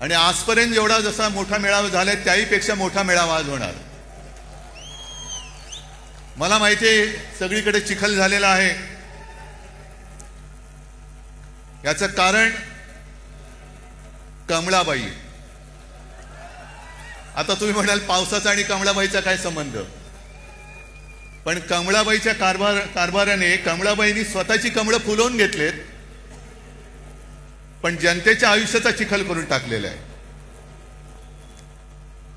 आणि आजपर्यंत जेवढा जसा मोठा मेळावा झालाय त्याहीपेक्षा मोठा मेळावा आज होणार। मला माहिती आहे सगळीकडे चिखल झालेला आहे, याचं कारण कमळाबाई। आता तुम्ही म्हणाल पावसाचा आणि कमळाबाईचा काय संबंध, पण कमळाबाईच्या कारभाराने कमळाबाईंनी स्वतःची कमळं फुलवून घेतलेत, पण जनतेच्या आयुष्याचा चिखल करून टाकलेला आहे।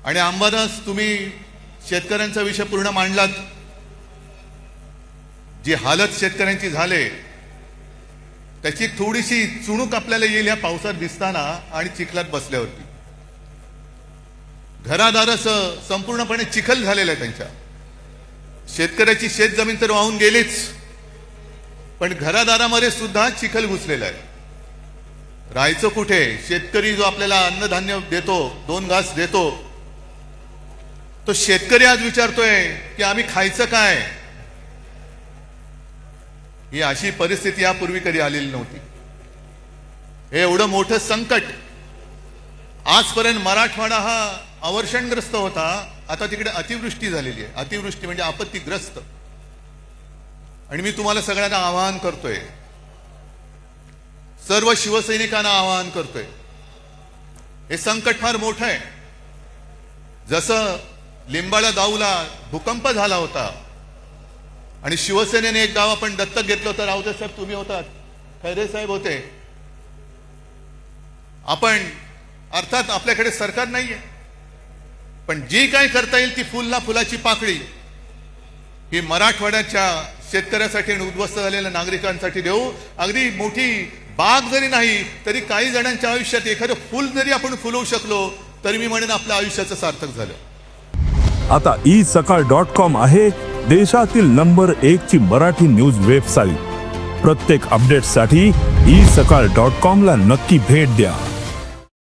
आणि अंबादास तुम्ही शेतकऱ्यांचा विषय पूर्ण मांडलात, जी हालत शेतकऱ्यांची झाले त्याची थोडीशी चुणूक आपल्याला येईल या पावसात दिसताना आणि चिखलात बसल्यावरती। घरादाराचं संपूर्णपणे चिखल झालेलं आहे त्यांच्या। शेतकऱ्याची शेतजमीन तर वाहून गेलीच, पण घरादारामध्ये सुद्धा चिखल घुसलेला आहे। राहायचं कुठे? शेतकरी जो आपल्याला अन्नधान्य देतो, 2 घास देतो, तो शेतकरी आज विचारतोय की आम्ही खायचं काय? ही अशी परिस्थिती यापूर्वी कधी आलेली नव्हती। हे एवढं मोठं संकट आजपर्यंत मराठवाडा हा अवर्षणग्रस्त होता, आता तिकडे अतिवृष्टी झालेली आहे। अतिवृष्टी म्हणजे आपत्तीग्रस्त। आणि मी तुम्हाला सगळ्यांना आवाहन करतोय, सर्व शिवसैनिकांना आवाहन करतोय, हे संकट फार मोठं आहे। जसं लिंबाळा गावला भूकंप झाला होता आणि शिवसेनेने एक गाव आपण दत्तक घेतलं होतं, राऊते साहेब तुम्ही होतात, खैरे साहेब होते, आपण अर्थात आपल्याकडे सरकार नाहीये, पण जी काय करता येईल ती फुलाची पाकळी ही मराठवाड्याच्या शेतकऱ्यासाठी आणि उद्ध्वस्त झालेल्या नागरिकांसाठी देऊ। अगदी मोठी बाग जरी नाही तरी काही जणांच्या आयुष्यात एखादं फुल जरी आपण फुलवू शकलो तरी मी म्हणेन आपल्या आयुष्याचं सार्थक झालं। आता isakal.com आहे देशातील नंबर 1 ची मराठी न्यूज वेबसाईट। प्रत्येक अपडेटसाठी isakal.com ला नक्की भेट द्या।